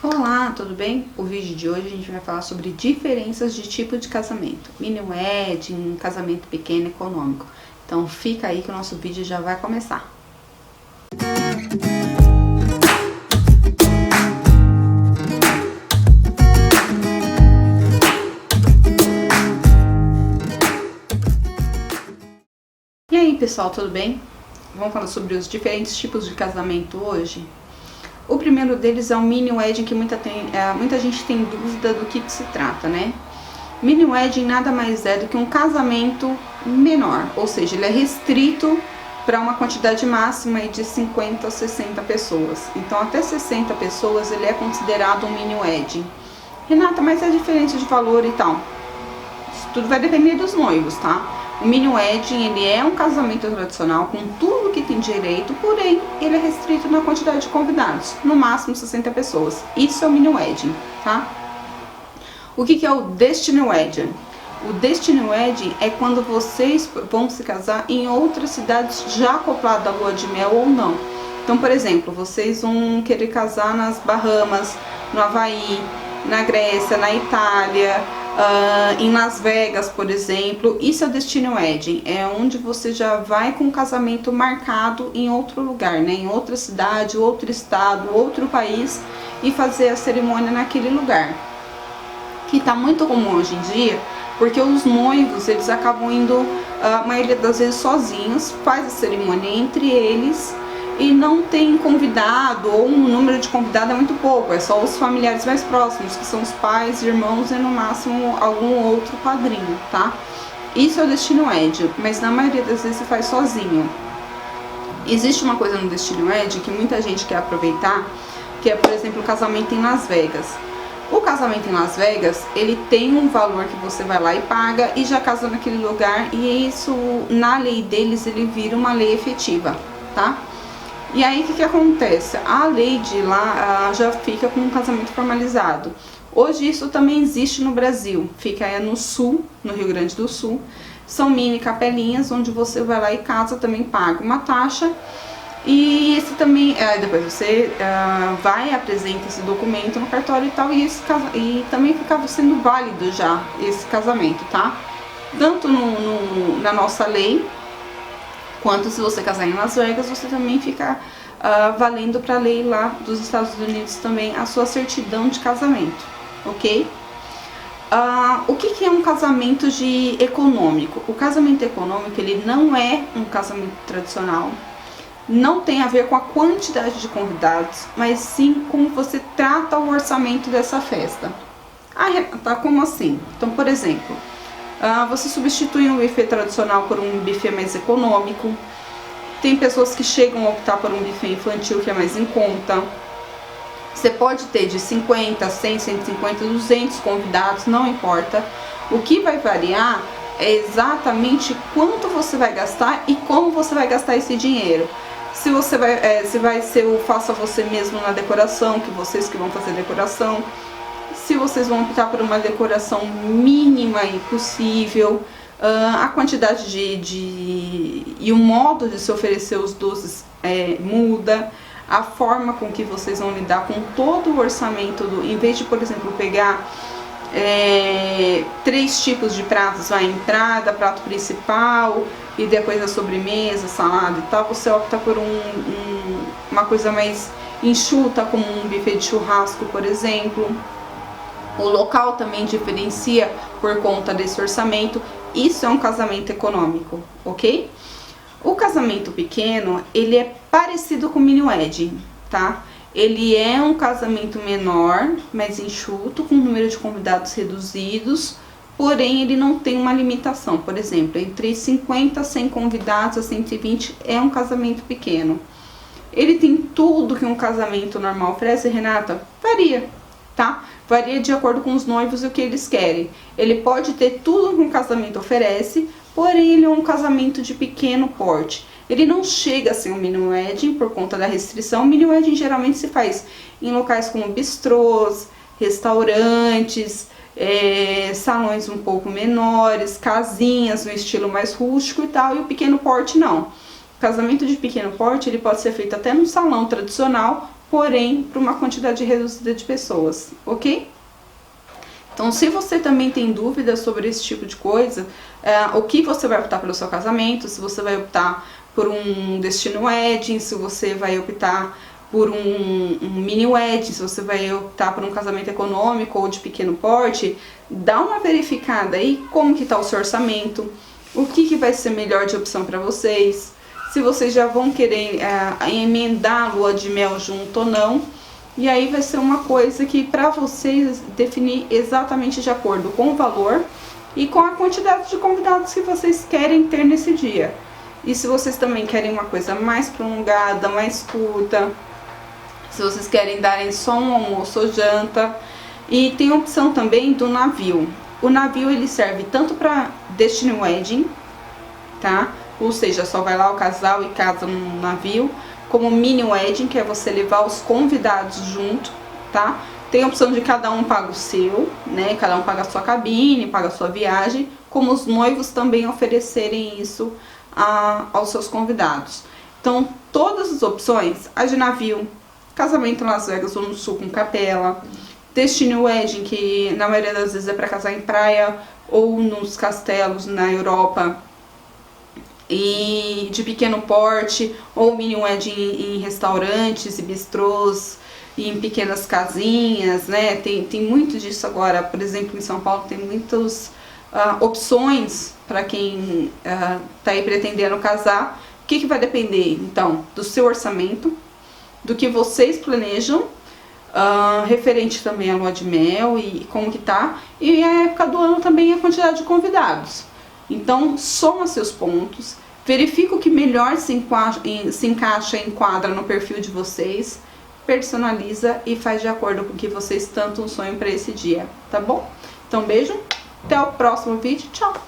Olá, tudo bem? O vídeo de hoje a gente vai falar sobre diferenças de tipo de casamento, mini wedding, casamento pequeno, econômico. Então fica aí que o nosso vídeo já vai começar. E aí pessoal, tudo bem? Vamos falar sobre os diferentes tipos de casamento hoje? O primeiro deles é o mini wedding, que muita gente tem dúvida do que se trata, né? Mini wedding nada mais é do que um casamento menor, ou seja, ele é restrito para uma quantidade máxima de 50 a 60 pessoas. Então até 60 pessoas ele é considerado um mini wedding. Renata, mas é diferente de valor e tal. Isso tudo vai depender dos noivos, tá? O mini wedding, ele é um casamento tradicional com tudo que tem direito, porém, ele é restrito na quantidade de convidados, no máximo 60 pessoas. Isso é o mini wedding, tá? O que é o Destiny Wedding? O Destiny Wedding é quando vocês vão se casar em outras cidades já acopladas à lua de mel ou não. Então, por exemplo, vocês vão querer casar nas Bahamas, no Havaí, na Grécia, na Itália, em Las Vegas, por exemplo. Isso é o Destiny Wedding, é onde você já vai com o casamento marcado em outro lugar, né? Em outra cidade, outro estado, outro país, e fazer a cerimônia naquele lugar. Que tá muito comum hoje em dia, porque os noivos, eles acabam indo, a maioria das vezes, sozinhos, faz a cerimônia entre eles, e não tem convidado, ou um número de convidado é muito pouco, é só os familiares mais próximos, que são os pais, irmãos e no máximo algum outro padrinho, tá? Isso é o Destiny Wedding, mas na maioria das vezes se faz sozinho. Existe uma coisa no Destiny Wedding que muita gente quer aproveitar, que é, por exemplo, o casamento em Las Vegas. O casamento em Las Vegas, ele tem um valor que você vai lá e paga e já casa naquele lugar, e isso, na lei deles, ele vira uma lei efetiva, tá? E aí, o que acontece? A lei de lá já fica com um casamento formalizado. Hoje isso também existe no Brasil, fica no sul, no Rio Grande do Sul. São mini capelinhas, onde você vai lá e casa, também paga uma taxa. E esse também, depois você vai e apresenta esse documento no cartório e tal, e também fica sendo válido já esse casamento, tá? Tanto na nossa lei, quanto se você casar em Las Vegas, você também fica valendo para a lei lá dos Estados Unidos também a sua certidão de casamento, ok? O que é um casamento econômico? O casamento econômico, ele não é um casamento tradicional, não tem a ver com a quantidade de convidados, mas sim como você trata o orçamento dessa festa. Tá, como assim? Então, por exemplo, você substitui um buffet tradicional por um buffet mais econômico. Tem pessoas que chegam a optar por um buffet infantil que é mais em conta. Você pode ter de 50, 100, 150, 200 convidados, não importa. O que vai variar é exatamente quanto você vai gastar e como você vai gastar esse dinheiro. Se você vai ser o faça você mesmo na decoração, que vocês que vão fazer decoração. Se vocês vão optar por uma decoração mínima e possível, a quantidade e o modo de se oferecer os doces muda, a forma com que vocês vão lidar com todo o orçamento, em vez de, por exemplo, pegar 3 tipos de pratos, a entrada, prato principal e depois a sobremesa, salada e tal, você opta por uma coisa mais enxuta, como um buffet de churrasco, por exemplo. O local também diferencia por conta desse orçamento. Isso é um casamento econômico, ok? O casamento pequeno, ele é parecido com o mini wedding, tá? Ele é um casamento menor, mais enxuto, com um número de convidados reduzidos, porém ele não tem uma limitação. Por exemplo, entre 50 a 100 convidados a 120 é um casamento pequeno. Ele tem tudo que um casamento normal oferece, Renata? Varia, tá? Varia de acordo com os noivos e o que eles querem. Ele pode ter tudo que um casamento oferece, porém ele é um casamento de pequeno porte. Ele não chega a ser um mini wedding por conta da restrição. O mini wedding geralmente se faz em locais como bistrôs, restaurantes, salões um pouco menores, casinhas no estilo mais rústico e tal, e o pequeno porte não. O casamento de pequeno porte, ele pode ser feito até num salão tradicional porém para uma quantidade reduzida de pessoas, ok? Então, se você também tem dúvidas sobre esse tipo de coisa, o que você vai optar pelo seu casamento, se você vai optar por um destino wedding, se você vai optar por um mini wedding, se você vai optar por um casamento econômico ou de pequeno porte, dá uma verificada aí como que tá o seu orçamento, o que vai ser melhor de opção para vocês, se vocês já vão querer emendar a lua de mel junto ou não. E aí vai ser uma coisa que para vocês definir exatamente de acordo com o valor e com a quantidade de convidados que vocês querem ter nesse dia. E se vocês também querem uma coisa mais prolongada, mais curta, se vocês querem darem só um almoço ou janta. E tem a opção também do navio. O navio ele serve tanto para Destiny Wedding, tá? Ou seja, só vai lá o casal e casa no navio, como mini wedding, que é você levar os convidados junto, tá? Tem a opção de cada um paga o seu, né? Cada um paga a sua cabine, paga a sua viagem, como os noivos também oferecerem isso aos seus convidados. Então, todas as opções, a de navio, casamento em Las Vegas ou no Sul com capela, Destiny Wedding, que na maioria das vezes é para casar em praia ou nos castelos na Europa, e de pequeno porte, ou mini wedding em restaurantes e bistrôs, e em pequenas casinhas, né? Tem muito disso agora. Por exemplo, em São Paulo tem muitas opções para quem tá aí pretendendo casar. O que vai depender, então, do seu orçamento, do que vocês planejam, referente também à lua de mel e como que tá, e a época do ano também a quantidade de convidados. Então, soma seus pontos, verifica o que melhor se encaixa e enquadra no perfil de vocês, personaliza e faz de acordo com o que vocês tanto sonham para esse dia, tá bom? Então, beijo, até o próximo vídeo, tchau!